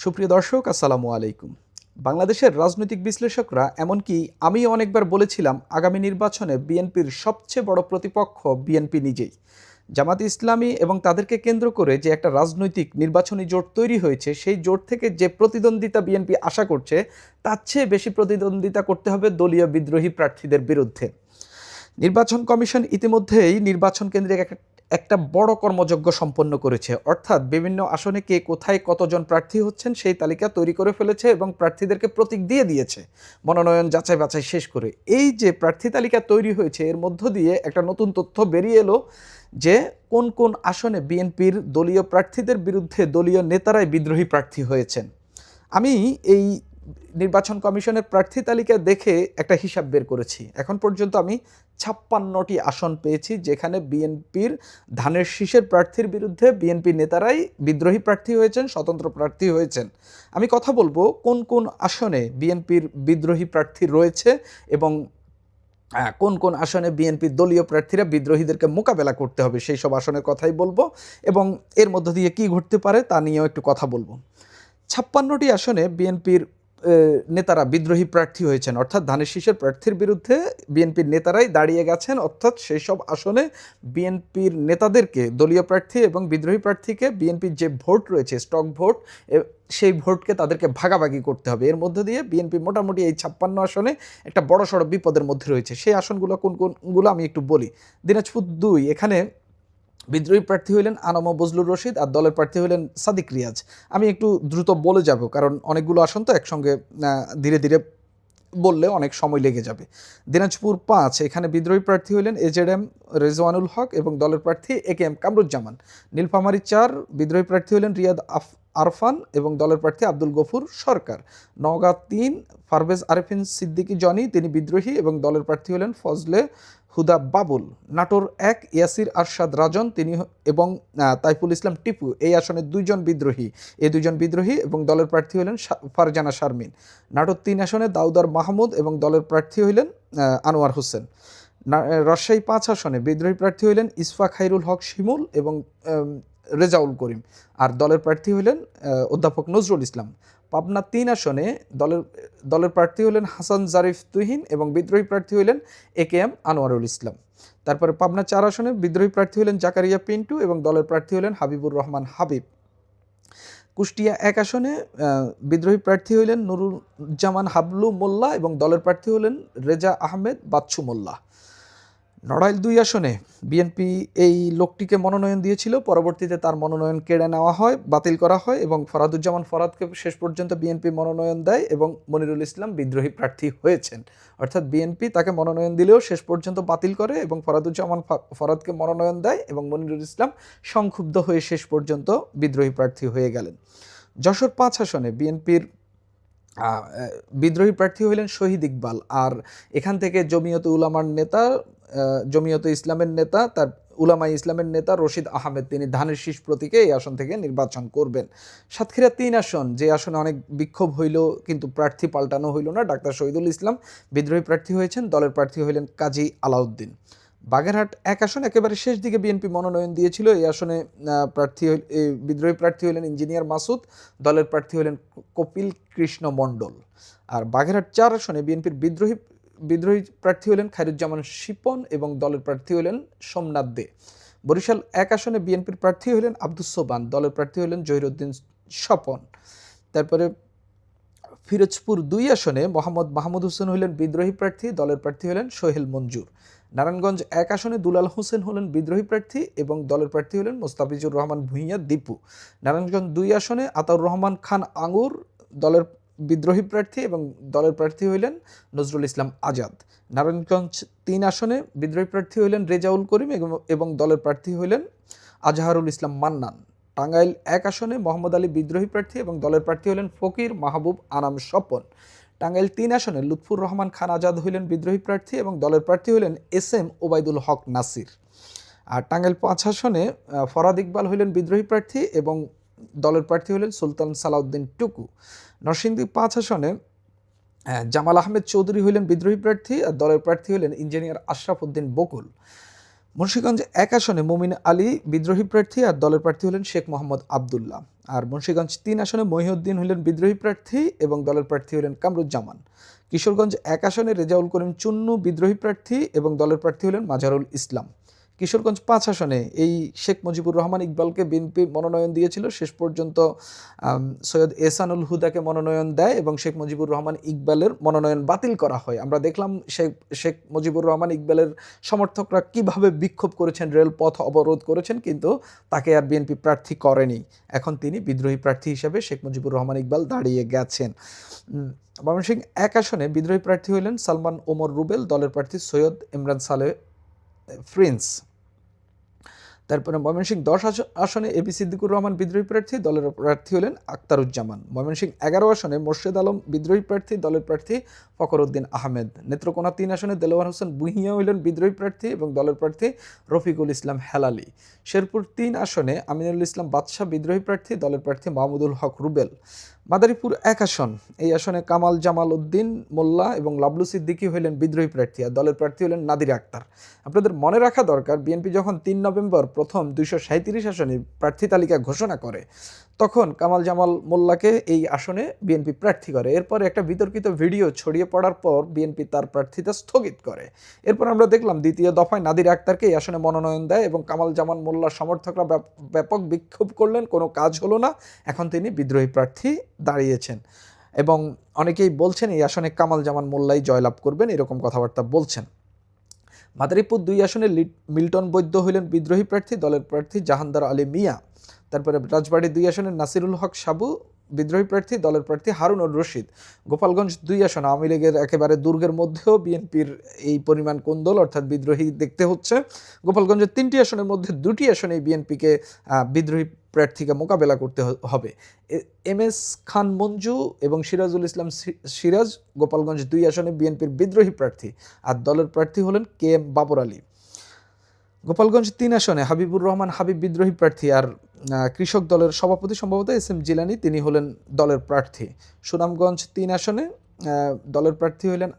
সুপ্রিয় দর্শক, আসসালামু আলাইকুম। বাংলাদেশের রাজনৈতিক বিশ্লেষকরা, এমনকি আমি অনেকবার বলেছিলাম, আগামী নির্বাচনে বিএনপির সবচেয়ে বড় প্রতিপক্ষ বিএনপি নিজেই। জামাত ইসলামী এবং তাদেরকে কেন্দ্র করে যে একটা রাজনৈতিক নির্বাচনী জোট তৈরি হয়েছে, সেই জোট থেকে যে প্রতিদ্বন্দ্বিতা বিএনপি আশা করছে, তার চেয়ে বেশি প্রতিদ্বন্দ্বিতা করতে হবে দলীয় বিদ্রোহী প্রার্থীদের বিরুদ্ধে। নির্বাচন কমিশন ইতিমধ্যেই নির্বাচন কেন্দ্রে একটা বড় কর্মযজ্ঞ সম্পন্ন করেছে, অর্থাৎ বিভিন্ন আসনে কে কোথায় কতজন প্রার্থী হচ্ছেন সেই তালিকা তৈরি করে ফেলেছে এবং প্রার্থীদেরকে প্রতীক দিয়ে দিয়েছে মনোনয়ন যাচাই বাছাই শেষ করে। এই যে প্রার্থী তালিকা তৈরি হয়েছে, এর মধ্য দিয়ে একটা নতুন তথ্য বেরিয়ে এলো যে কোন কোন আসনে বিএনপির দলীয় প্রার্থীদের বিরুদ্ধে দলীয় নেতারাই বিদ্রোহী প্রার্থী হয়েছেন। আমি এই নির্বাচন কমিশনের প্রার্থী তালিকা দেখে একটা হিসাব বের করেছি। এখন পর্যন্ত আমি ৫৬টি আসন পেয়েছি যেখানে বিএনপির ধানের শীষের প্রার্থীর বিরুদ্ধে বিএনপি নেতারাই বিদ্রোহী প্রার্থী হয়েছেন, স্বতন্ত্র প্রার্থী হয়েছেন। আমি কথা বলবো কোন কোন আসনে বিএনপির বিদ্রোহী প্রার্থী রয়েছে এবং কোন কোন আসনে বিএনপির দলীয় প্রার্থীরা বিদ্রোহীদেরকে মোকাবেলা করতে হবে, সেই সব আসনের কথাই বলবো এবং এর মধ্য দিয়ে কী ঘটতে পারে তা নিয়েও একটু কথা বলবো। ৫৬টি আসনে বিএনপির নেতারা বিদ্রোহী প্রার্থী হয়েছেন, অর্থাৎ ধানের শীষের প্রার্থীর বিরুদ্ধে বিএনপির নেতারাই দাঁড়িয়ে গেছেন, অর্থাৎ সেই সব আসনে বিএনপির নেতাদেরকে, দলীয় প্রার্থী এবং বিদ্রোহী প্রার্থীকে বিএনপির যে ভোট রয়েছে, স্টক ভোট, সেই ভোটকে তাদেরকে ভাগাভাগি করতে হবে। এর মধ্য দিয়ে বিএনপি মোটামুটি এই ৫৬ আসনে একটা বড়সড় বিপদের মধ্যে রয়েছে। সেই আসনগুলো কোন কোনগুলো আমি একটু বলি। দিনাজপুর ২, এখানে বিদ্রোহী প্রার্থী হইলেন আনম বজলুর রশিদ আর দলের প্রার্থী হইলেন সাদিক রিয়াজ। আমি একটু দ্রুত বলে যাব, কারণ অনেকগুলো আসন তো একসঙ্গে ধীরে ধীরে বললে অনেক সময় লেগে যাবে। দিনাজপুর ৫, এখানে বিদ্রোহী প্রার্থী হইলেন এজেডএম রেজওয়ানুল হক এবং দলের প্রার্থী একেএম কামরুজ্জামান। নীলফামারী ৪, বিদ্রোহী প্রার্থী হইলেন রিয়াদ আরফান এবং দলের প্রার্থী আব্দুল গফুর সরকার। নওগাঁ ৩, পারভেজ আরেফিন সিদ্দিকী জনি, তিনি বিদ্রোহী এবং দলের প্রার্থী হলেন ফজলে হুদা বাবুল। নাটোর ১, ইয়াসির আরশাদ রাজন, তিনি এবং তাইফুল ইসলাম টিপু, এই আসনে দুইজন বিদ্রোহী, এই দুইজন বিদ্রোহী এবং দলের প্রার্থী হলেন ফারজানা শারমিন। নাটোর ৩ আসনে দাউদার মাহমুদ এবং দলের প্রার্থী হইলেন আনোয়ার হোসেন। রাজশাহী ৫ আসনে বিদ্রোহী প্রার্থী হইলেন ইসফাক খাইরুল হক শিমুল এবং রেজাউল করিম, আর দলের প্রার্থী হইলেন অধ্যাপক নজরুল ইসলাম। পাবনা ৩ আসনে দলের প্রার্থী হলেন হাসান জারিফ তুহিন এবং বিদ্রোহী প্রার্থী হলেন একেএম আনোয়ারুল ইসলাম। তারপরে পাবনা ৪ আসনে বিদ্রোহী প্রার্থী হলেন জাকারিয়া পিন্টু এবং দলের প্রার্থী হলেন হাবিবুর রহমান হাবিব। কুষ্টিয়া ১ আসনে বিদ্রোহী প্রার্থী হলেন নুরুজ্জামান হাবলু মোল্লা এবং দলের প্রার্থী হলেন রেজা আহমেদ বাচ্চু মোল্লা। নড়াইল ২ আসনে বিএনপি এই লোকটিকে মনোনয়ন দিয়েছিল, পরবর্তীতে তার মনোনয়ন কেড়ে নেওয়া হয়, বাতিল করা হয় এবং ফরাদুজ্জামান ফরাদকে শেষ পর্যন্ত বিএনপি মনোনয়ন দেয় এবং মনিরুল ইসলাম বিদ্রোহী প্রার্থী হয়েছেন। অর্থাৎ বিএনপি তাকে মনোনয়ন দিলেও শেষ পর্যন্ত বাতিল করে এবং ফরাদুজ্জামান ফরাদকে মনোনয়ন দেয় এবং মনিরুল ইসলাম সংক্ষুব্ধ হয়ে শেষ পর্যন্ত বিদ্রোহী প্রার্থী হয়ে গেলেন। যশোর ৫ আসনে বিএনপির বিদ্রোহী প্রার্থী হলেন শহীদ ইকবাল, আর এখান থেকে জমিয়তে উলামার নেতা, জমিয়তে ইসলামের নেতা, তার উলামায়ে ইসলামের নেতা রশিদ আহমেদ, তিনি ধানের শীষ প্রতীকে এই আসন থেকে নির্বাচন করবেন। সাতক্ষীরা ৩ আসন, যে আসনে অনেক বিক্ষোভ হইল কিন্তু প্রার্থী পাল্টানো হইল না, ডাক্তার শহীদুল ইসলাম বিদ্রোহী প্রার্থী হয়েছেন, দলের প্রার্থী হইলেন কাজী আলাউদ্দিন। বাগেরহাট ১ আসন, একেবারে শেষ দিকে বিএনপি মনোনয়ন দিয়েছিল, এই আসনে বিদ্রোহী প্রার্থী হলেন ইঞ্জিনিয়ার মাসুদ, দলের প্রার্থী হলেন কপিল কৃষ্ণ মণ্ডল। আর বাগেরহাট ৪ আসনে বিএনপির বিদ্রোহী প্রার্থী হলেন খায়রুজ্জামান শিপন এবং দলের প্রার্থী হলেন সোমনাথ দে। বরিশাল ১ আসনে বিএনপির প্রার্থী হলেন আব্দুস সোবান, দলের প্রার্থী হলেন জহিরুদ্দিন স্বপন। তারপরে ফিরোজপুর ২ আসনে মোহাম্মদ মাহমুদ হোসেন হলেন বিদ্রোহী প্রার্থী, দলের প্রার্থী হলেন সোহেল মঞ্জুর। নারায়ণগঞ্জ ১ আসনে দুলাল হোসেন হলেন বিদ্রোহী প্রার্থী এবং দলের প্রার্থী হলেন মোস্তাফিজুর রহমান ভূঁইয়া দীপু। নারায়ণগঞ্জ ২ আসনে আতাউর রহমান খান আঙ্গুর, দলের বিদ্রোহী প্রার্থী এবং দলের প্রার্থী হইলেন নজরুল ইসলাম আজাদ। নারায়ণগঞ্জ ৩ আসনে বিদ্রোহী প্রার্থী হইলেন রেজাউল করিম এবং দলের প্রার্থী হইলেন আজহারুল ইসলাম মান্নান। টাঙ্গাইল ১ আসনে মোহাম্মদ আলী বিদ্রোহী প্রার্থী এবং দলের প্রার্থী হলেন ফকির মাহবুব আনাম স্বপন। টাঙ্গাইল ৩ আসনে লুৎফুর রহমান খান আজাদ হইলেন বিদ্রোহী প্রার্থী এবং দলের প্রার্থী হইলেন এসএম ওবায়দুল হক নাসির। আর টাঙ্গাইল ৫ আসনে ফরাদ ইকবাল হইলেন বিদ্রোহী প্রার্থী এবং দলের প্রার্থী হলেন সুলতান সালাউদ্দিন টুকু। নরসিংদী ৫ আসনে জামাল আহমেদ চৌধুরী হইলেন বিদ্রোহী প্রার্থী আর দলের প্রার্থী হলেন ইঞ্জিনিয়ার আশরাফ উদ্দিন বকুল। মুন্সিগঞ্জ ১ আসনে মুমিন আলী বিদ্রোহী প্রার্থী আর দলের প্রার্থী হলেন শেখ মোহাম্মদ আবদুল্লাহ। আর মুন্সিগঞ্জ ৩ আসনে মহিউদ্দিন হলেন বিদ্রোহী প্রার্থী এবং দলের প্রার্থী হলেন কামরুজ্জামান। কিশোরগঞ্জ ১ আসনে রেজাউল করিম চুন্নু বিদ্রোহী প্রার্থী এবং দলের প্রার্থী হলেন মাজারুল ইসলাম। কিশোরগঞ্জ ৫ আসনে এই শেখ মুজিবুর রহমান ইকবালকে বিএনপি মনোনয়ন দিয়েছিল, শেষ পর্যন্ত সৈয়দ এহসানুল হুদাকে মনোনয়ন দেয় এবং শেখ মুজিবুর রহমান ইকবালের মনোনয়ন বাতিল করা হয়। আমরা দেখলাম শেখ মুজিবুর রহমান ইকবালের সমর্থকরা কিভাবে বিক্ষোভ করেছেন, রেলপথ অবরোধ করেছেন, কিন্তু তাকে আর বিএনপি প্রার্থী করেনি। এখন তিনি বিদ্রোহী প্রার্থী হিসেবে শেখ মুজিবুর রহমান ইকবাল দাঁড়িয়ে গেছেন। ময়মনসিংহ ১ আসনে বিদ্রোহী প্রার্থী হলেন সালমান ওমর রুবেল, দলের প্রার্থী সৈয়দ ইমরান সালেহ প্রিন্স। তারপরে ময়মনসিংহ ১০ আসনে এবি সিদ্দিকুর রহমান বিদ্রোহী প্রার্থী, দলের প্রার্থী হলেন আক্তারুজ্জামান। ময়মনসিংহ ১১ আসনে মোর্শেদ আলম বিদ্রোহী প্রার্থী, দলের প্রার্থী ফখরউদ্দিন আহমেদ। নেত্রকোনা ৩ আসনে দেলোয়ার হোসেন ভূঁইয়া হলেন বিদ্রোহী প্রার্থী এবং দলের প্রার্থী রফিকুল ইসলাম হেলালি। শেরপুর ৩ আসনে আমিনুল ইসলাম বাদশাহ বিদ্রোহী প্রার্থী, দলের প্রার্থী মাহমুদুল হক রুবেল। মাদারীপুর ১ আসন, এই আসনে কামাল জামাল উদ্দিন মোল্লা এবং লাবলু সিদ্দিকী হলেন বিদ্রোহী প্রার্থী আর দলের প্রার্থী হলেন নাদিরা আক্তার। আপনাদের মনে রাখা দরকার, বিএনপি যখন ৩ নভেম্বর প্রথম ২৩৭ আসনে প্রার্থী তালিকা ঘোষণা করে, তখন কামাল জামাল মোল্লাকে এই আসনে বিএনপি প্রার্থী করে। এরপর একটা বিতর্কিত ভিডিও ছড়িয়ে পড়ার পর বিএনপি তার প্রার্থিতা স্থগিত করে। এরপর আমরা দেখলাম দ্বিতীয় দফায় নাদিরা আক্তারকে এই আসনে মনোনয়ন দেয় এবং কামাল জামাল মোল্লার সমর্থকরা ব্যাপক বিক্ষোভ করলেন, কোনো কাজ হলো না। এখন তিনি বিদ্রোহী প্রার্থী দাঁড়িয়েছেন এবং অনেকেই বলছেন এই আসনে কামাল জামান মোল্লাই জয়লাভ করবেন, এরকম কথাবার্তা বলছেন। মাদারীপুর ২ আসনে মিল্টন বৈদ্য হইলেন বিদ্রোহী প্রার্থী, দলের প্রার্থী জাহানদার আলী মিয়া। তারপরে রাজবাড়ী ২ আসনে নাসিরুল হক সাবু বিদ্রোহী প্রার্থী, দলের প্রার্থী হারুনুর রশিদ। গোপালগঞ্জ ২ আসন আওয়ামী লীগের একেবারে দুর্গের মধ্যেও বিএনপির এই পরিমাণ কোন্দল, অর্থাৎ বিদ্রোহী দেখতে হচ্ছে। গোপালগঞ্জের ৩টি আসনের মধ্যে ২টি আসনে বিএনপিকে বিদ্রোহী প্রার্থীকে মোকাবেলা করতে হবে। এম.এস. খান মঞ্জু এবং সিরাজুল ইসলাম সিরাজ গোপালগঞ্জ ২ আসনে বিএনপির বিদ্রোহী প্রার্থী আর দলের প্রার্থী হলেন কে.এম. বাবর আলী। গোপালগঞ্জ ৩ আসনে হাবিবুর রহমান হাবিব বিদ্রোহী প্রার্থী আর কৃষক দলের সভাপতি সম্ভবত এস.এম. জিলানি, তিনি হলেন দলের প্রার্থী। সুনামগঞ্জ ৩ আসনে দলের প্রার্থী হলেন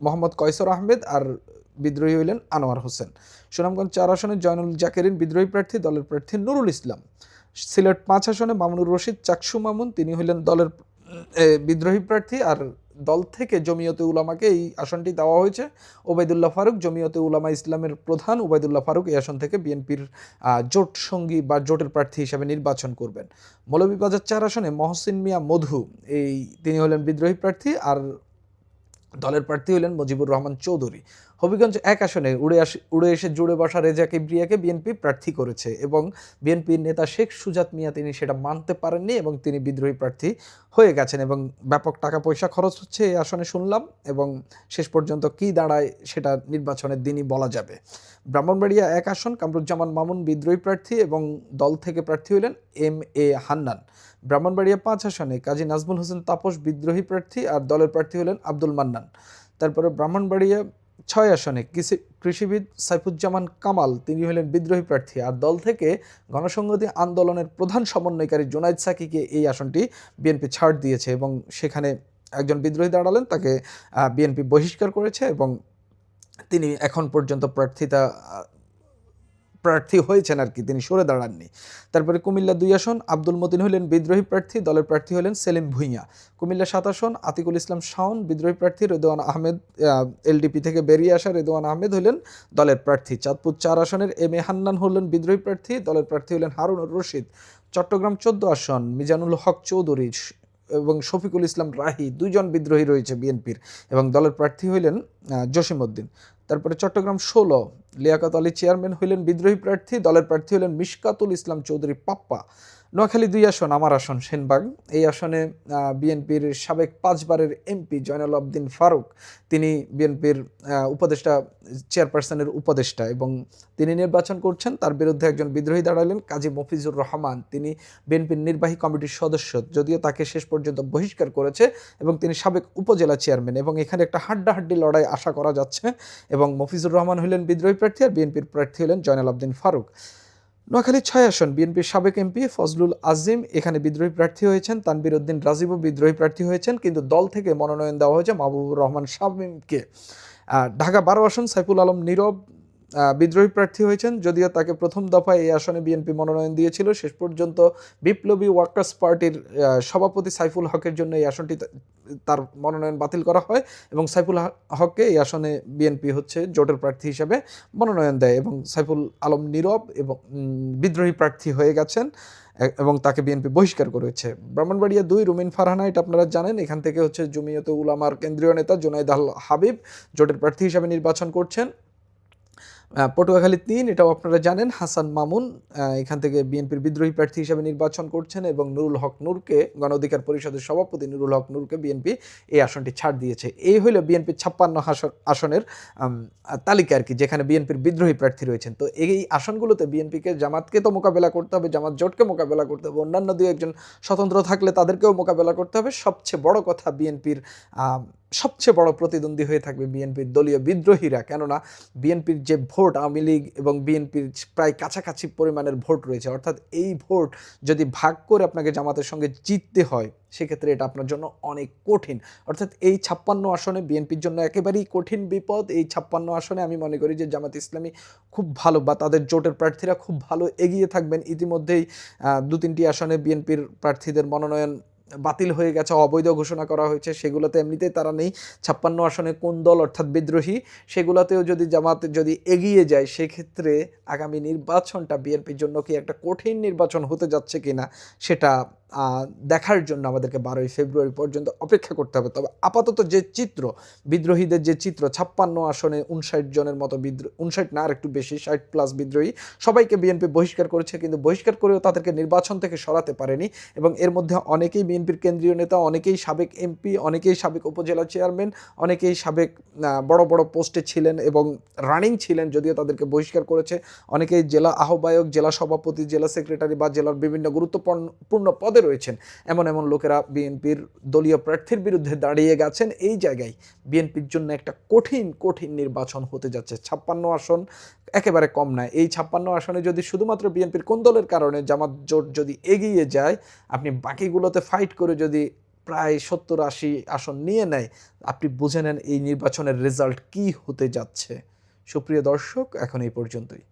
মোহাম্মদ কয়সর আহমেদ আর বিদ্রোহী হইলেন আনোয়ার হোসেন। সুনামগঞ্জ ৪ আসনে জয়নুল জাকেরিন বিদ্রোহী প্রার্থী, দলের প্রার্থী নুরুল ইসলাম। সিলেট ৫ আসনে মামুনুর রশিদ চাকসু মামুন, তিনি হইলেন দলের বিদ্রোহী প্রার্থী আর দল থেকে জমিয়তে উলামাকে এই আসনটি দেওয়া হয়েছে। ওবায়দুল্লাহ ফারুক, জমিয়তে উলামা ইসলামের প্রধান ওবায়দুল্লাহ ফারুক এই আসন থেকে বিএনপির জোট সঙ্গী বা জোটের প্রার্থী হিসেবে নির্বাচন করবেন। মৌলভীবাজার ৪ আসনে মহসিন মিয়া মধু, তিনি হলেন বিদ্রোহী প্রার্থী আর দলের প্রার্থী হলেন মুজিবুর রহমান চৌধুরী। হবিগঞ্জ ১ আসনে উড়ে এসে জুড়ে বসা রেজা কিবরিয়াকে বিএনপি প্রার্থী করেছে এবং বিএনপির নেতা শেখ সুজাত মিয়া তিনি সেটা মানতে পারেননি এবং তিনি বিদ্রোহী প্রার্থী হয়ে গেছেন এবং ব্যাপক টাকা পয়সা খরচ হচ্ছে এই আসনে শুনলাম, এবং শেষ পর্যন্ত কী দাঁড়ায় সেটা নির্বাচনের দিনই বলা যাবে। ব্রাহ্মণবাড়িয়া ১ আসন কামরুজ্জামান মামুন বিদ্রোহী প্রার্থী এবং দল থেকে প্রার্থী হলেন এম.এ. হান্নান। ব্রাহ্মণবাড়িয়া ৫ আসনে কাজী নাজমুল হোসেন তাপস বিদ্রোহী প্রার্থী আর দলের প্রার্থী হলেন আব্দুল মান্নান। তারপরে ব্রাহ্মণবাড়িয়া ৬ আসনে কৃষিবিদ সাইফুজ্জামান কামাল, তিনি হলেন বিদ্রোহী প্রার্থী আর দল থেকে গণসংহতি আন্দোলনের প্রধান সমন্বয়কারী জুনাইদ সাকিকে এই আসনটি বিএনপি ছাড় দিয়েছে এবং সেখানে একজন বিদ্রোহী দাঁড়ালেন, তাকে বিএনপি বহিষ্কার করেছে এবং তিনি এখন পর্যন্ত প্রার্থী হয়েছেন আর কি, তিনি সরে দাঁড়াননি। তারপরে কুমিল্লা ২ আসন আব্দুল মতিন হলেন বিদ্রোহী প্রার্থী, দলের প্রার্থী হলেন সেলিম ভুঁইয়া। কুমিল্লা ৭ আসন আতিকুল ইসলাম শাওন বিদ্রোহী প্রার্থী, রেদওয়ান আহমেদ এলডিপি থেকে বেরিয়ে আসা রেদওয়ান আহমেদ হলেন দলের প্রার্থী। চাঁদপুর ৪ আসনের এম.এ. হান্নান হলেন বিদ্রোহী প্রার্থী, দলের প্রার্থী হলেন হারুনুর রশিদ। চট্টগ্রাম ১৪ আসন মিজানুল হক চৌধুরী এবং শফিকুল ইসলাম রাহি, দুইজন বিদ্রোহী রয়েছে বিএনপির এবং দলের প্রার্থী হইলেন জসিমউদ্দিন। তারপরে চট্টগ্রাম ১৬ লিয়াকত আলী চেয়ারম্যান হইলেন বিদ্রোহী প্রার্থী, দলের প্রার্থী হলেন মিশকাতুল ইসলাম চৌধুরী পাপ্পা। নোয়াখালী ২ আসন আমার আসন সেনবাগ, এই আসনে বিএনপির সাবেক ৫ বারের এমপি জয়নাল আবদিন ফারুক, তিনি বিএনপির উপদেষ্টা চেয়ারপারসনের উপদেষ্টা এবং তিনি নির্বাচন করছেন। তার বিরুদ্ধে একজন বিদ্রোহী দাঁড়ালেন কাজী মফিজুর রহমান, তিনি বিএনপির নির্বাহী কমিটির সদস্য, যদিও তাকে শেষ পর্যন্ত বহিষ্কার করেছে এবং তিনি সাবেক উপজেলা চেয়ারম্যান এবং এখানে একটা হাড্ডাহাড্ডি লড়াই আশা করা যাচ্ছে এবং মফিজুর রহমান হলেন বিদ্রোহী প্রার্থী আর বিএনপির প্রার্থী হলেন জয়নাল আবদিন ফারুক। নোয়াখালী ৬ আসন বিএনপির সাবেক এমপি ফজলুল আজিম এখানে বিদ্রোহী প্রার্থী হয়েছেন, তানবির উদ্দিন রাজীবও বিদ্রোহী প্রার্থী হয়েছেন, কিন্তু দল থেকে মনোনয়ন দেওয়া হয়েছে মাহবুবুর রহমান শামীমকে। ঢাকা ১২ আসন সাইফুল আলম নীরব বিদ্রোহী প্রার্থী হয়েছেন, যদিও তাকে প্রথম দফায় এই আসনে বিএনপি মনোনয়ন দিয়েছিল। শেষ পর্যন্ত বিপ্লবী ওয়ার্কার্স পার্টির সভাপতি সাইফুল হকের জন্য এই আসনটি তার মনোনয়ন বাতিল করা হয় এবং সাইফুল হককে এই আসনে বিএনপি হচ্ছে জোটের প্রার্থী হিসেবে মনোনয়ন দেয় এবং সাইফুল আলম নীরব এবং বিদ্রোহী প্রার্থী হয়ে গেছেন এবং তাকে বিএনপি বহিষ্কার করেছে। ব্রাহ্মণবাড়িয়া ২ রুমিন ফারহানা, এটা আপনারা জানেন, এখান থেকে হচ্ছে জমিয়তে উলামার কেন্দ্রীয় নেতা জুনাইদ আল হাবিব জোটের প্রার্থী হিসেবে নির্বাচন করছেন। পটুয়াখালী ৩, এটাও আপনারা জানেন, হাসান মামুন এখান থেকে বিএনপির বিদ্রোহী প্রার্থী হিসেবে নির্বাচন করছেন এবং নুরুল হক নূরকে, গণ অধিকার পরিষদের সভাপতি নুরুল হক নূরকে বিএনপি এই আসনটি ছাড় দিয়েছে। এই হইল বিএনপির ৫৬ আসনের তালিকা আর কি, যেখানে বিএনপির বিদ্রোহী প্রার্থী রয়েছেন। তো এই আসনগুলোতে বিএনপিকে, জামাতকে তো মোকাবেলা করতে হবে, জামাত জোটকে মোকাবেলা করতে হবে, অন্যান্য ২-১ স্বতন্ত্র থাকলে তাদেরকেও মোকাবেলা করতে হবে। সবচেয়ে বড় কথা, বিএনপির সবচেয়ে বড় প্রতিদ্বন্দ্বী হয়ে থাকবে বিএনপির দলীয় বিদ্রোহীরা। কেননা বিএনপির যে ভোট, আওয়ামী লীগ এবং বিএনপির প্রায় কাছাকাছি পরিমাণের ভোট রয়েছে, অর্থাৎ এই ভোট যদি ভাগ করে আপনাকে জামাতের সঙ্গে জিততে হয়, সেক্ষেত্রে এটা আপনার জন্য অনেক কঠিন। অর্থাৎ এই ৫৬ আসনে বিএনপির জন্য একেবারেই কঠিন বিপদ। এই ৫৬ আসনে আমি মনে করি যে জামাত ইসলামী খুব ভালো, বা তাদের জোটের প্রার্থীরা খুব ভালো এগিয়ে থাকবেন। ইতিমধ্যেই ২-৩টি আসনে বিএনপির প্রার্থীদের মনোনয়ন বাতিল হয়ে গেছে, অবৈধ ঘোষণা করা হয়েছে। সেগুলোতে এমনিতেই তারা নেই। ৫৬ আসনে কোন দল অর্থাৎ বিদ্রোহী, সেগুলোতেও যদি জামাত যদি এগিয়ে যায়, সেক্ষেত্রে আগামী নির্বাচনটা বিএনপির জন্য কি একটা কঠিন নির্বাচন হতে যাচ্ছে কিনা, সেটা দেখার জন্য আমাদেরকে ১২ই ফেব্রুয়ারি পর্যন্ত অপেক্ষা করতে হবে। তবে আপাতত যে চিত্র, বিদ্রোহীদের যে চিত্র, ৫৬ আসনে ৫৯ জনের মতো ৫৯ না, আর একটু বেশি, ৬০+ বিদ্রোহী, সবাইকে বিএনপি বহিষ্কার করেছে, কিন্তু বহিষ্কার করেও তাদেরকে নির্বাচন থেকে সরাতে পারেনি। এবং এর মধ্যে অনেকেই বিএনপির কেন্দ্রীয় নেতা, অনেকেই সাবেক এমপি, অনেকেই সাবেক উপজেলা চেয়ারম্যান, অনেকেই সাবেক বড় বড় পোস্টে ছিলেন এবং রানিং ছিলেন, যদিও তাদেরকে বহিষ্কার করেছে। অনেকেই জেলা আহ্বায়ক, জেলা সভাপতি, জেলা সেক্রেটারি বা জেলার বিভিন্ন গুরুত্বপূর্ণ পদে রয়েছেন। এমন লোকেরা বিএনপির দলীয় প্রার্থীর বিরুদ্ধে দাঁড়িয়ে গেছেন। এই জায়গায় বিএনপির জন্য একটা কঠিন নির্বাচন হতে যাচ্ছে। ৫৬ আসন একেবারে কম নয়। এই ৫৬ আসনে যদি শুধুমাত্র বিএনপির কোন দলের কারণে জামাত জোট যদি এগিয়ে যায়, আপনি বাকিগুলোতে ফাইট করে যদি প্রায় ৭০-৮০ আসন নিয়ে নেয়, আপনি বুঝে নেন এই নির্বাচনের রেজাল্ট কী হতে যাচ্ছে। সুপ্রিয় দর্শক, এখন এই পর্যন্তই।